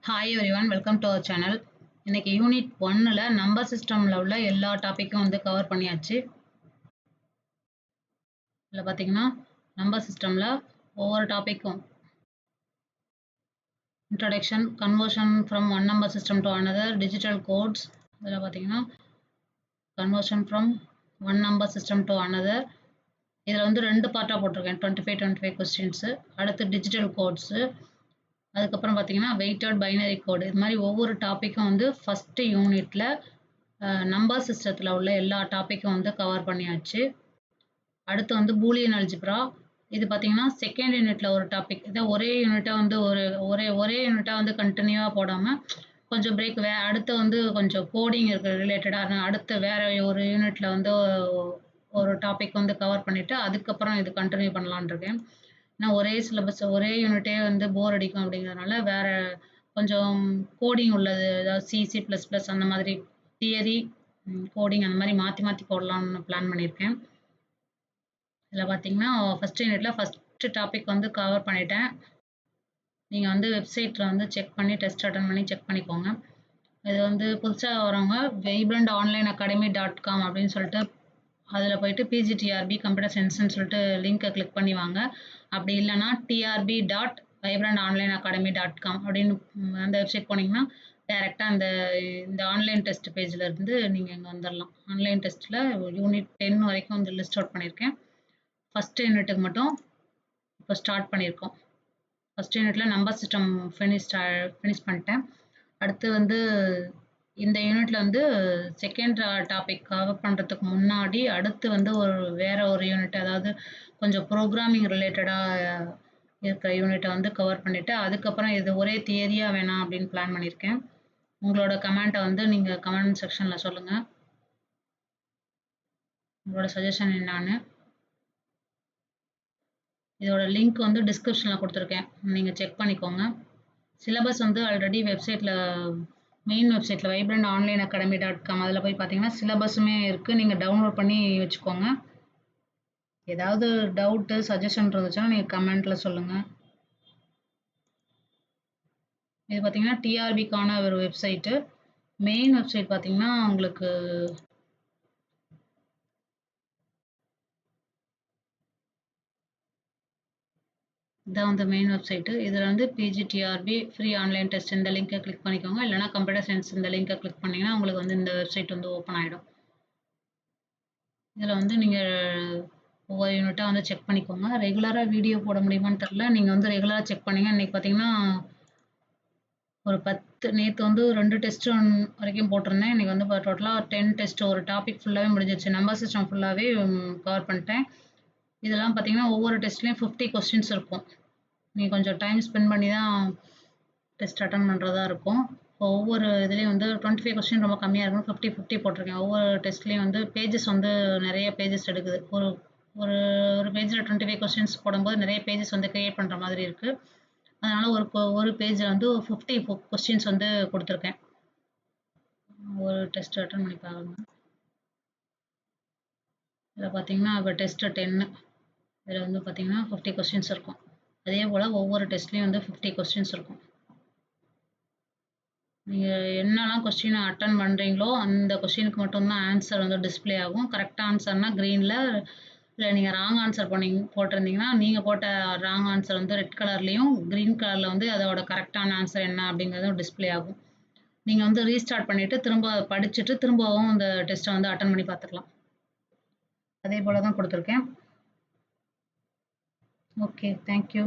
Hi everyone, welcome to our channel. இன்னைக்கு unit 1ல number சிஸ்டம்ல உள்ள எல்லா டாபிக்கும் வந்து கவர் பண்ணியாச்சு. இதில் பார்த்தீங்கன்னா நம்பர் சிஸ்டம்ல ஒவ்வொரு டாபிக்கும் introduction, conversion from one number system to another, digital codes. இதில் பார்த்தீங்கன்னா conversion from one number system to another. இதில் வந்து 2 பார்ட்டாக போட்டிருக்கேன், 25 கொஸ்டின்ஸு. அடுத்து டிஜிட்டல் கோட்ஸு. அதுக்கப்புறம் பார்த்தீங்கன்னா வெயிட்டட் பைனரி கோடு. இது மாதிரி ஒவ்வொரு டாப்பிக்கும் வந்து ஃபஸ்ட்டு யூனிட்டில் நம்பர் சிஸ்டத்தில் உள்ள எல்லா டாப்பிக்கும் வந்து கவர் பண்ணியாச்சு. அடுத்து வந்து பூலியன் அல்ஜிப்ரா. இது பார்த்தீங்கன்னா செகண்ட் யூனிட்டில் ஒரு டாபிக். இதை ஒரே யூனிட்டாக வந்து ஒரே யூனிட்டாக வந்து கண்டினியூவாக போடாமல் கொஞ்சம் பிரேக் அடுத்து வந்து கொஞ்சம் கோடிங் இருக்கிற ரிலேட்டடாக அடுத்து வேறு ஒரு யூனிட்டில் வந்து ஒரு டாபிக் வந்து கவர் பண்ணிவிட்டு அதுக்கப்புறம் இது கண்டினியூ பண்ணலான் இருக்கேன். ஏன்னா ஒரே சிலபஸ் ஒரே யூனிட்டே வந்து போர் அடிக்கும் அப்படிங்கிறதுனால வேறு கொஞ்சம் கோடிங் உள்ளது, அதாவது C++ அந்த மாதிரி தியரி, கோடிங் அந்த மாதிரி மாற்றி மாற்றி போடலான்னு பிளான் பண்ணியிருக்கேன். இதில் பார்த்தீங்கன்னா ஃபஸ்ட் யூனிட்டில் ஃபஸ்ட்டு டாபிக் வந்து கவர் பண்ணிட்டேன். நீங்கள் வந்து வெப்சைட்டில் வந்து செக் பண்ணி டெஸ்ட் அட்டன் பண்ணி செக் பண்ணிக்கோங்க. இது வந்து புதுசாக வரவங்க vibrantOnlineacademy.com அப்படின்னு சொல்லிட்டு அதில் போயிட்டு PGTRB கம்ப்யூட்டர் சயின்ஸ்னு சொல்லிட்டு லிங்க்கை கிளிக் பண்ணி வாங்க. அப்படி இல்லைன்னா trb.vibrantOnlineacademy.com அப்படின்னு அந்த வெப்சைட் போனீங்கன்னா டைரெக்டாக இந்த ஆன்லைன் டெஸ்ட் பேஜில் இருந்து நீங்கள் இங்கே வந்துடலாம். ஆன்லைன் டெஸ்ட்டில் யூனிட் 10 வரைக்கும் வந்து லிஸ்ட் அவுட் பண்ணியிருக்கேன். ஃபஸ்ட் யூனிட்டுக்கு மட்டும் இப்போ ஸ்டார்ட் பண்ணியிருக்கோம். ஃபஸ்ட் யூனிட்டில் நம்பர் சிஸ்டம் ஃபினிஷ் பண்ணிட்டேன். அடுத்து வந்து இந்த யூனிட்ல வந்து செகண்ட் டாபிக் கவர் பண்ணுறதுக்கு முன்னாடி அடுத்து வந்து வேறு ஒரு யூனிட், அதாவது கொஞ்சம் ப்ரோக்ராமிங் ரிலேட்டடாக இருக்கிற யூனிட்டை வந்து கவர் பண்ணிவிட்டு அதுக்கப்புறம் இது ஒரே தியரியாக வேணாம் அப்படின்னு பிளான் பண்ணியிருக்கேன். உங்களோட கமெண்ட்டை வந்து நீங்கள் கமெண்ட் செக்ஷனில் சொல்லுங்கள், உங்களோட சஜஷன் என்னான்னு. இதோட லிங்க் வந்து டிஸ்கிரிப்ஷனில் கொடுத்துருக்கேன், நீங்கள் செக் பண்ணிக்கோங்க. சிலபஸ் வந்து ஆல்ரெடி வெப்சைட்டில் மெயின் வெப்சைட்டில் vibrantOnlineacademy.com அதில் போய் பார்த்தீங்கன்னா சிலபஸுமே இருக்குது, நீங்கள் டவுன்லோட் பண்ணி வச்சுக்கோங்க. ஏதாவது டவுட்டு சஜஷன் இருந்துச்சுன்னா நீங்கள் கமெண்ட்டில் சொல்லுங்கள். இது பார்த்தீங்கன்னா டிஆர்பிக்கான ஒரு வெப்சைட்டு. மெயின் வெப்சைட் பார்த்தீங்கன்னா உங்களுக்கு இதான் வந்து மெயின் வெப்சைட்டு. இதில் வந்து PGTRB ஃப்ரீ ஆன்லைன் டெஸ்ட் இந்த லிங்கை கிளிக் பண்ணிக்கோங்க. இல்லைனா கம்ப்யூட்டர் சயின்ஸ் இந்த லிங்கை கிளிக் பண்ணிங்கன்னா உங்களுக்கு வந்து இந்த வெப்சைட் வந்து ஓப்பன் ஆகிடும். இதில் வந்து நீங்கள் ஒவ்வொரு யூனிட்டாக வந்து செக் பண்ணிக்கோங்க. ரெகுலராக வீடியோ போட முடியுமான்னு தெரில, நீங்கள் வந்து ரெகுலராக செக் பண்ணிங்க. இன்றைக்கி பார்த்தீங்கன்னா ஒரு 10 நேற்று வந்து 2 டெஸ்ட் வரைக்கும் போட்டிருந்தேன். இன்றைக்கி வந்து டோட்டலாக 10 டெஸ்ட், ஒரு டாபிக் ஃபுல்லாகவே முடிஞ்சிருச்சு. நம்பர் சிஸ்டம் ஃபுல்லாகவே கவர் பண்ணிட்டேன். இதெல்லாம் பார்த்தீங்கன்னா ஒவ்வொரு டெஸ்ட்லேயும் 50 கொஸ்டின்ஸ் இருக்கும். நீங்கள் கொஞ்சம் டைம் ஸ்பெண்ட் பண்ணி தான் டெஸ்ட் அட்டன் பண்ணுறதா இருக்கும். ஒவ்வொரு இதுலேயும் வந்து 25 கொஸ்டின் ரொம்ப கம்மியாக இருக்கும், 50 போட்டிருக்கேன். ஒவ்வொரு டெஸ்ட்லேயும் வந்து பேஜஸ் வந்து நிறைய பேஜஸ் எடுக்குது. ஒரு ஒரு ஒரு பேஜில் 25 கொஸ்டின்ஸ் போடும்போது நிறைய பேஜஸ் வந்து க்ரியேட் பண்ணுற மாதிரி இருக்குது. அதனால் ஒரு பேஜில் வந்து 50 கொஸ்டின்ஸ் வந்து கொடுத்துருக்கேன். ஒரு டெஸ்ட் அட்டன் பண்ணி பாருங்க. இதில் பார்த்தீங்கன்னா இப்போ டெஸ்ட்டு 10, இதில் வந்து பார்த்தீங்கன்னா 50 கொஸ்டின்ஸ் இருக்கும். அதே போல் ஒவ்வொரு டெஸ்ட்லேயும் வந்து 50 கொஸ்டின்ஸ் இருக்கும். நீங்கள் என்னெல்லாம் கொஸ்டினை அட்டன் பண்ணுறீங்களோ அந்த கொஸ்டினுக்கு மட்டும்தான் ஆன்சர் வந்து டிஸ்பிளே ஆகும். கரெக்டாக ஆன்சர்னால் க்ரீனில், இல்லை நீங்கள் ராங் ஆன்சர் போட்டிருந்தீங்கன்னா நீங்கள் போட்ட ராங் ஆன்சர் வந்து ரெட் கலர்லேயும், க்ரீன் கலரில் வந்து அதோட கரெக்டான ஆன்சர் என்ன அப்படிங்கிறதும் டிஸ்பிளே ஆகும். நீங்கள் வந்து ரீஸ்டார்ட் பண்ணிவிட்டு திரும்ப படிச்சுட்டு திரும்பவும் இந்த டெஸ்ட்டை வந்து அட்டன் பண்ணி பார்த்துக்கலாம். அதே போல் தான் கொடுத்துருக்கேன். Okay, thank you.